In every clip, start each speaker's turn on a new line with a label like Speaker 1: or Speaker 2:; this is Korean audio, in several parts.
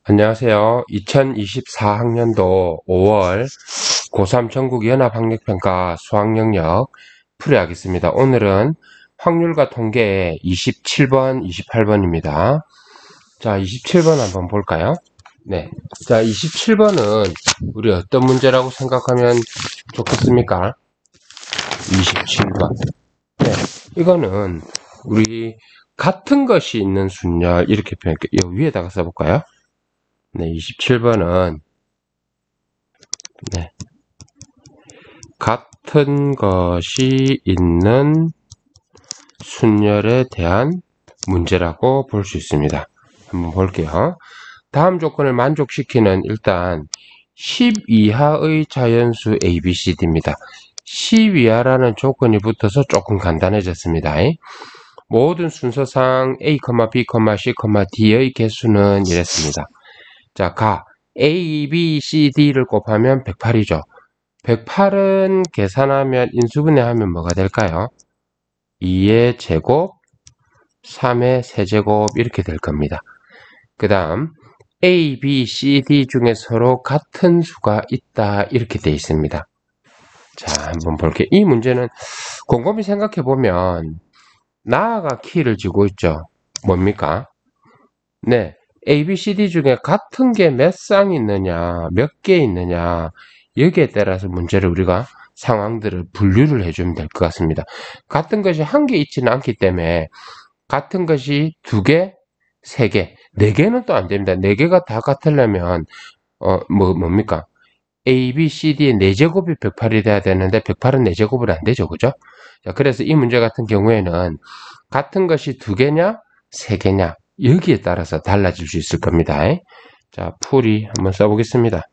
Speaker 1: 안녕하세요. 2024학년도 5월 고3 전국연합학력평가 수학영역 풀이하겠습니다. 오늘은 확률과 통계 27번, 28번입니다. 자, 27번 한번 볼까요? 네. 자, 27번은 우리 어떤 문제라고 생각하면 좋겠습니까? 27번. 네. 이거는 우리 같은 것이 있는 순열 이렇게 표현할게요. 여기 위에다가 써볼까요? 네, 27번은 네, 같은 것이 있는 순열에 대한 문제라고 볼 수 있습니다. 한번 볼게요. 다음 조건을 만족시키는 일단 10 이하의 자연수 ABCD입니다. 10 이하라는 조건이 붙어서 조금 간단해졌습니다. 모든 순서상 A, B, C, D의 개수는 이랬습니다. 자, A, B, C, D를 곱하면 108이죠. 108은 계산하면 인수분해하면 뭐가 될까요? 2의 제곱, 3의 세제곱 이렇게 될 겁니다. 그 다음 A, B, C, D 중에 서로 같은 수가 있다 이렇게 되어 있습니다. 자, 한번 볼게요. 이 문제는 곰곰이 생각해보면 나아가 키를 쥐고 있죠. 뭡니까? 네, A, B, C, D 중에 같은 게 몇 쌍 있느냐, 몇 개 있느냐 여기에 따라서 문제를 우리가 상황들을 분류를 해주면 될 것 같습니다. 같은 것이 한 개 있지는 않기 때문에 같은 것이 두 개, 세 개, 네 개는 또 안 됩니다. 네 개가 다 같으려면 뭡니까? A, B, C, D의 4제곱이 108이 돼야 되는데 108은 4제곱은 안 되죠. 그죠? 자, 그래서 이 문제 같은 경우에는 같은 것이 두 개냐, 세 개냐 여기에 따라서 달라질 수 있을 겁니다. 자, 풀이 한번 써보겠습니다.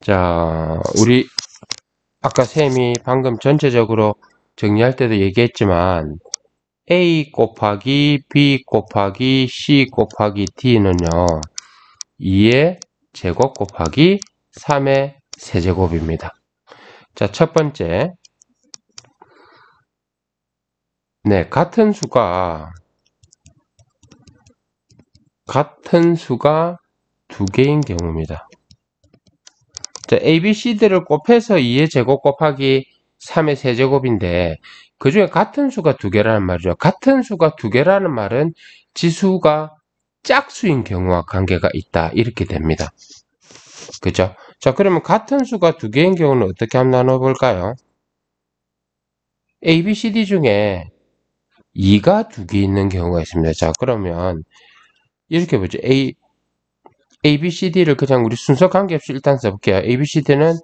Speaker 1: 자, 우리 아까 쌤이 방금 전체적으로 정리할 때도 얘기했지만 A 곱하기 B 곱하기 C 곱하기 D는요 2의 제곱 곱하기 3의 세제곱입니다. 자, 첫 번째 네, 같은 수가 두 개인 경우입니다. 자, A, B, C들을 곱해서 2의 제곱 곱하기 3의 세제곱인데 그 중에 같은 수가 두 개라는 말이죠. 같은 수가 두 개라는 말은 지수가 짝수인 경우와 관계가 있다 이렇게 됩니다. 그죠? 자, 그러면 같은 수가 두 개인 경우는 어떻게 한번 나눠볼까요? A, B, C, D 중에 2가 두 개 있는 경우가 있습니다. 자, 그러면 이렇게 보죠. A, B, C, D를 그냥 우리 순서 관계없이 일단 써볼게요. A, B, C, D는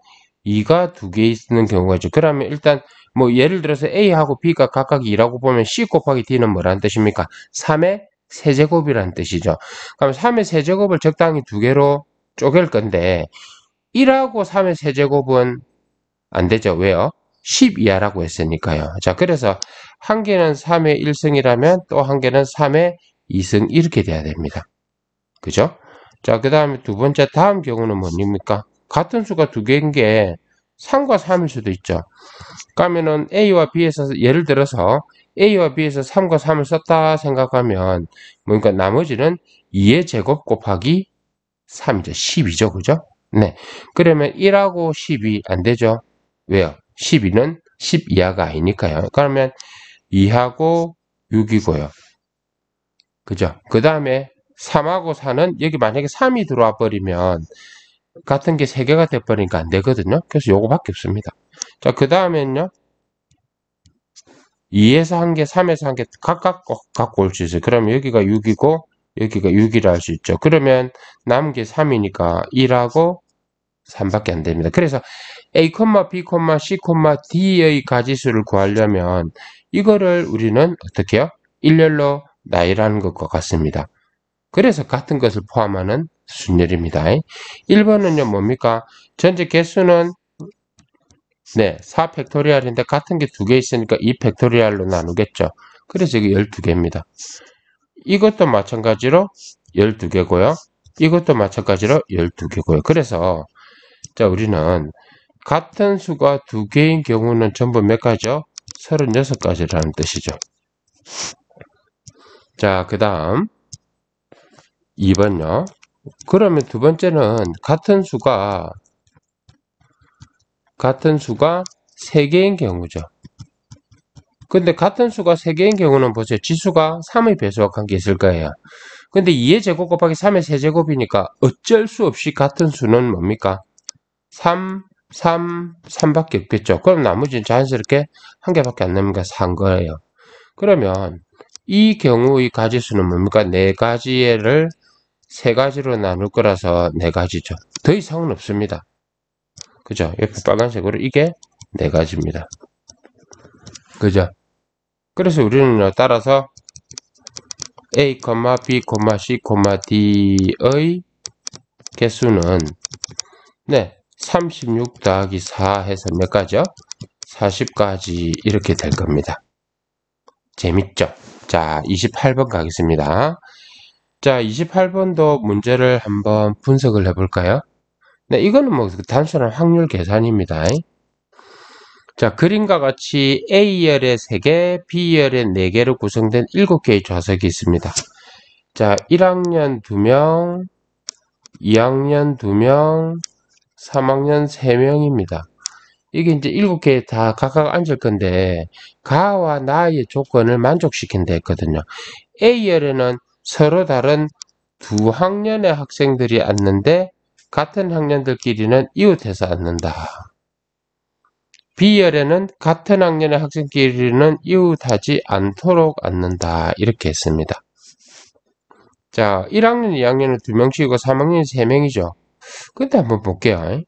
Speaker 1: 2가 두 개 있는 경우가 있죠. 그러면 일단 뭐 예를 들어서 A하고 B가 각각 2라고 보면 C 곱하기 D는 뭐라는 뜻입니까? 3의 세제곱이라는 뜻이죠. 그럼 3의 세제곱을 적당히 두 개로 쪼갤 건데 1하고 3의 세제곱은 안 되죠. 왜요? 10 이하라고 했으니까요. 자, 그래서 한 개는 3의 1승이라면 또 한 개는 3의 2승 이렇게 돼야 됩니다. 그죠? 자, 그 다음에 두 번째 다음 경우는 뭡니까? 같은 수가 두 개인 게 3과 3일 수도 있죠. 그러면은 A와 B에서 예를 들어서 A와 B에서 3과 3을 썼다 생각하면 뭔가 나머지는 2의 제곱 곱하기 3이죠. 10이죠. 그죠? 네. 그러면 1하고 10이 안 되죠. 왜요? 12는 10 이하가 아니니까요. 그러면 2하고 6이고요. 그죠? 그 다음에 3하고 4는 여기 만약에 3이 들어와 버리면 같은 게 3개가 돼버리니까 안 되거든요. 그래서 요거밖에 없습니다. 자, 그 다음에는요. 2에서 한 개, 3에서 한 개 각각 갖고 올 수 있어요. 그러면 여기가 6이고 여기가 6이라 할 수 있죠. 그러면 남은 게 3이니까 1하고 3밖에 안 됩니다. 그래서 A, B, C, D의 가지수를 구하려면 이거를 우리는 어떻게 해요? 일렬로 나열하는 것과 같습니다. 그래서 같은 것을 포함하는 순열입니다. 1번은요 뭡니까? 전체 개수는 네, 4팩토리얼인데 같은 게 두 개 있으니까 2팩토리얼로 나누겠죠. 그래서 이게 12개입니다. 이것도 마찬가지로 12개고요. 이것도 마찬가지로 12개고요. 그래서 자, 우리는 같은 수가 두 개인 경우는 전부 몇 가지죠? 36가지라는 뜻이죠. 자, 그 다음 2번요. 그러면 두 번째는 같은 수가 3개인 경우죠. 근데 같은 수가 3개인 경우는 보세요. 지수가 3의 배수와 관계 있을 거예요. 근데 2의 제곱 곱하기 3의 세제곱이니까 어쩔 수 없이 같은 수는 뭡니까? 3, 3밖에 없겠죠. 그럼 나머지는 자연스럽게 한 개밖에 안 남으니까 4인 거예요. 그러면 이 경우의 가지수는 뭡니까? 4가지를 3가지로 나눌 거라서 4가지죠. 더 이상은 없습니다. 그죠? 옆에 빨간색으로 이게 4가지입니다. 그죠? 그래서 우리는 따라서 A, B, C, D의 개수는 36 더하기 4 해서 몇 가지요? 40가지 이렇게 될 겁니다. 재밌죠? 자, 28번 가겠습니다. 자, 28번도 문제를 한번 분석을 해볼까요? 네, 이거는 뭐 단순한 확률 계산입니다. 자, 그림과 같이 A열의 3개, B열의 4개로 구성된 7개의 좌석이 있습니다. 자, 1학년 2명, 2학년 2명, 3학년 3명입니다. 이게 이제 7개 다 각각 앉을 건데, 가와 나의 조건을 만족시킨다 했거든요. A열에는 서로 다른 두 학년의 학생들이 앉는데, 같은 학년들끼리는 이웃해서 앉는다. B열에는 같은 학년의 학생끼리는 이웃하지 않도록 앉는다. 이렇게 했습니다. 자, 1학년, 2학년은 2명씩이고 3학년이 3명이죠. 근데 한번 볼게요.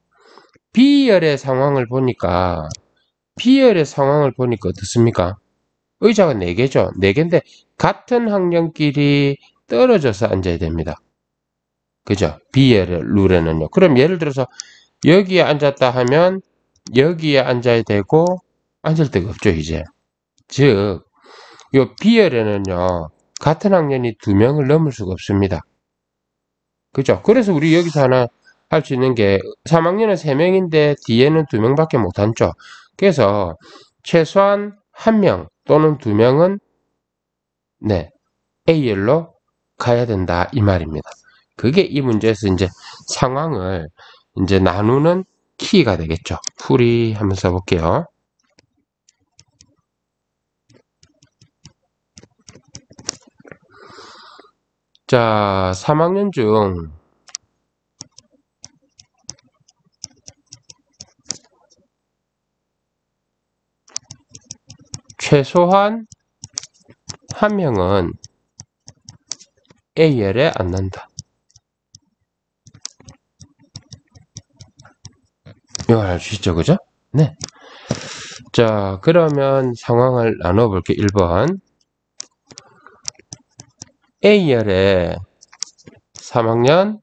Speaker 1: B열의 상황을 보니까 어떻습니까? 의자가 4개죠. 4개인데 같은 학년끼리 떨어져서 앉아야 됩니다. 그죠? B열의 룰에는요. 그럼 예를 들어서 여기에 앉았다 하면 여기에 앉아야 되고 앉을 데가 없죠, 이제. 즉, 이 B열에는요, 같은 학년이 2명을 넘을 수가 없습니다. 그죠? 그래서 우리 여기서 하나 할 수 있는 게 3학년은 3명인데 D에는 2명밖에 못 앉죠. 그래서 최소한 1명 또는 2명은 A열로 가야 된다 이 말입니다. 그게 이 문제에서 이제 상황을 이제 나누는 키가 되겠죠. 풀이 한번 써볼게요. 자, 3학년 중 최소한 1명은 A열에 앉는다. 이거 알 수 있죠, 그죠? 네. 자, 그러면 상황을 나눠볼게요. 1번. A열에 3학년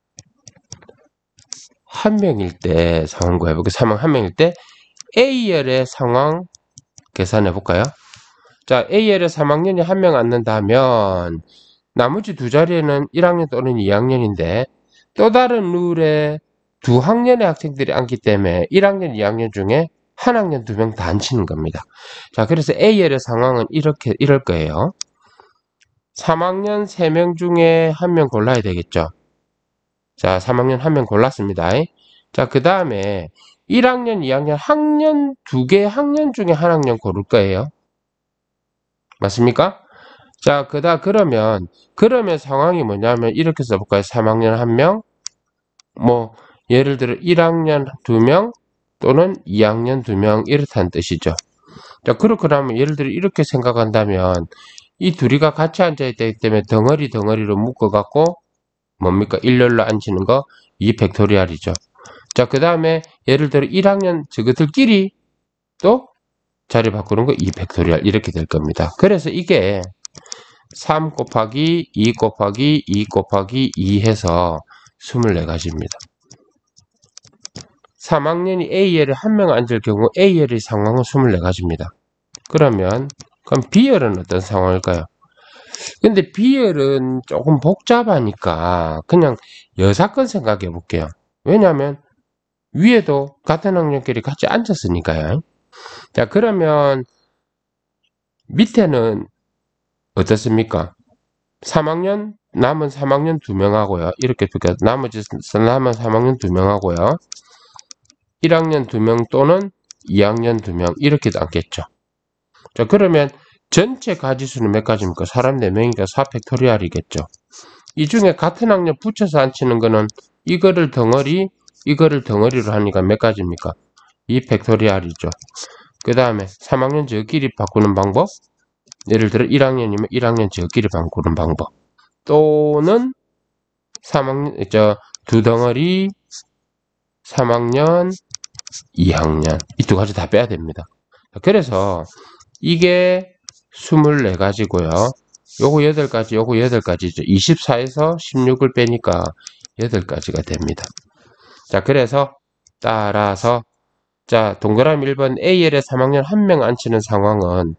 Speaker 1: 1명일 때 상황 구해볼게요. 3학년 1명일 때 A열의 상황 계산해볼까요? 자, A열에 3학년이 1명 앉는다면 나머지 두 자리에는 1학년 또는 2학년인데 또 다른 룰에 두 학년의 학생들이 앉기 때문에 1학년, 2학년 중에 한 학년 2명 다 앉히는 겁니다. 자, 그래서 A열의 상황은 이럴 거예요. 3학년 3명 중에 1명 골라야 되겠죠. 자, 3학년 1명 골랐습니다. 자, 그 다음에 1학년, 2학년, 학년 2개 학년 중에 한 학년 고를 거예요. 맞습니까? 자, 그러면 상황이 뭐냐면 이렇게 써볼까요? 3학년 1명, 뭐 예를 들어 1학년 2명 또는 2학년 2명 이렇다는 뜻이죠. 자, 그렇게 하면 예를 들어 이렇게 생각한다면 이 둘이가 같이 앉아야 되기 때문에 덩어리로 묶어갖고 뭡니까? 일렬로 앉히는 거 2팩토리얼이죠. 자, 그 다음에 예를 들어 1학년 저것들끼리 또 자리 바꾸는 거 2팩토리얼 이렇게 될 겁니다. 그래서 이게 3 곱하기 2 곱하기 2 곱하기 2 해서 24가지입니다. 3학년이 A열에 1명 앉을 경우 A열의 상황은 24가지입니다. 그럼 B열은 어떤 상황일까요? 근데 B열은 조금 복잡하니까 그냥 여사건 생각해 볼게요. 왜냐하면 위에도 같은 학년끼리 같이 앉았으니까요. 자, 그러면 밑에는 어떻습니까? 3학년, 남은 3학년 2명하고요. 이렇게 두개, 나머지 남은 3학년 2명하고요. 1학년 2명 또는 2학년 2명, 이렇게 남겠죠. 자, 그러면 전체 가지수는 몇 가지입니까? 사람 4명이니까 4팩토리얼이겠죠. 이 중에 같은 학년 붙여서 앉히는 거는 이거를 덩어리로 하니까 몇 가지입니까? 2팩토리얼이죠. 그 다음에 3학년 저끼리 바꾸는 방법, 예를 들어 1학년이면 1학년 저끼리 바꾸는 방법, 또는 3학년, 두 덩어리 3학년, 2학년, 이 두 가지 다 빼야 됩니다. 그래서 이게 24가지고요. 요거 8가지, 요거 8가지죠. 24에서 16을 빼니까 8가지가 됩니다. 자, 그래서 따라서 자, 동그라미 1번 AL에 3학년 1명 앉히는 상황은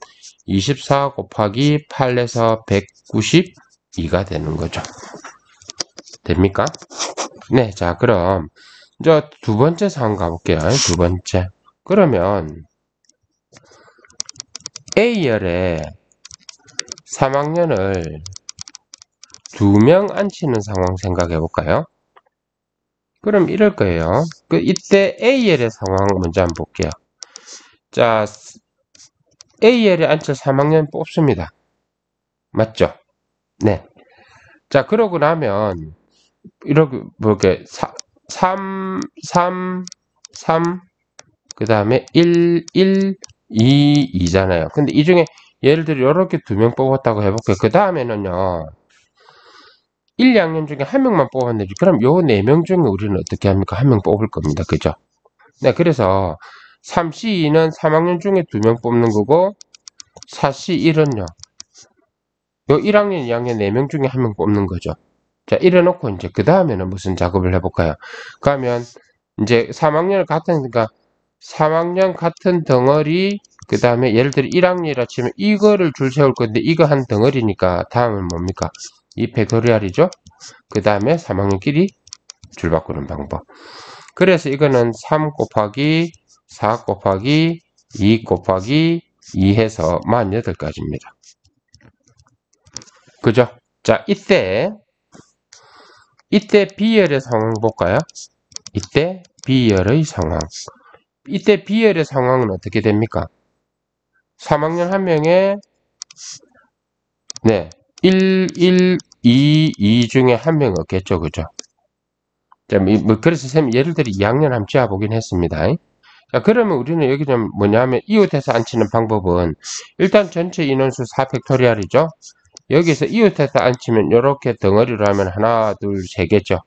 Speaker 1: 24 곱하기 8에서 192가 되는 거죠. 됩니까? 네, 자, 그럼 저 두 번째 상황 가볼게요. 두 번째. 그러면 A열에 3학년을 2명 앉히는 상황 생각해 볼까요? 그럼 이럴 거예요. 이때 A열의 상황 먼저 한번 볼게요. 자, A열에 앉힐 3학년 뽑습니다. 맞죠? 네. 자, 그러고 나면 이렇게 3, 그 다음에 1, 2, 2잖아요. 근데 이 중에 예를 들어 이렇게 2명 뽑았다고 해볼게요. 그 다음에는요, 1, 2학년 중에 1명만 뽑았는데, 그럼 요 4명 중에 우리는 어떻게 합니까? 1명 뽑을 겁니다. 그죠? 네, 그래서 3C2는 3학년 중에 2명 뽑는 거고, 4C1은요, 요 1학년, 2학년 4명 중에 1명 뽑는 거죠. 자, 이래놓고 이제 그 다음에는 무슨 작업을 해볼까요? 그러면 이제 3학년 그러니까 3학년 같은 덩어리, 그 다음에 예를 들어 1학년이라 치면 이거를 줄 세울 건데 이거 한 덩어리니까 다음은 뭡니까? 이 팩토리얼이죠? 그 다음에 3학년끼리 줄 바꾸는 방법. 그래서 이거는 3 곱하기 4 곱하기 2 곱하기 2 해서 48가지입니다. 그죠? 자, 이때 B열의 상황 볼까요? 이때 B열의 상황. 이때 B열의 상황은 어떻게 됩니까? 3학년 1명에 네, 1, 2, 2 중에 1명 없겠죠. 그죠? 자, 그래서 선생님이 예를 들어 2학년 한번 지어보긴 했습니다. 자, 그러면 우리는 여기 좀 뭐냐면 이웃해서 앉히는 방법은 일단 전체 인원수 4팩토리얼이죠. 여기서 이웃해서 앉히면 이렇게 덩어리로 하면 하나, 둘, 세 개죠.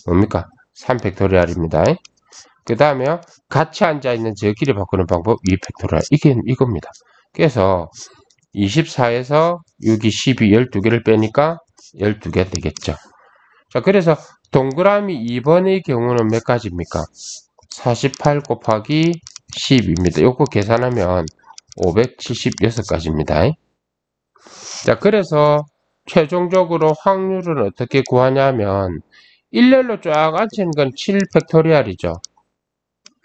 Speaker 1: 뭡니까? 3팩토리얼입니다. 그 다음에 같이 앉아있는 저끼리 바꾸는 방법 2팩토리얼. 이겁니다. 그래서 24에서 6이 12, 12개를 빼니까 12개 되겠죠. 자, 그래서 동그라미 2번의 경우는 몇 가지입니까? 48 곱하기 10입니다. 요거 계산하면 576가지입니다. 자, 그래서 최종적으로 확률은 어떻게 구하냐면 일렬로 쫙 앉히는 건 7팩토리얼이죠.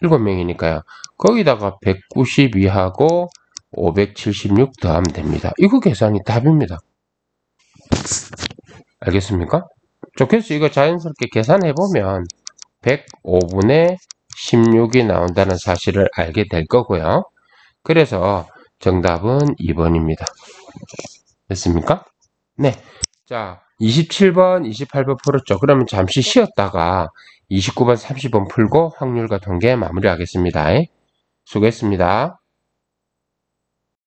Speaker 1: 7명이니까요. 거기다가 192하고 576 더하면 됩니다. 이거 계산이 답입니다. 알겠습니까? 그래서 이거 자연스럽게 계산해보면 105분의 16이 나온다는 사실을 알게 될 거고요. 그래서 정답은 2번입니다. 됐습니까? 네. 자, 27번, 28번 풀었죠. 그러면 잠시 쉬었다가 29번, 30번 풀고 확률과 통계 마무리하겠습니다. 수고했습니다.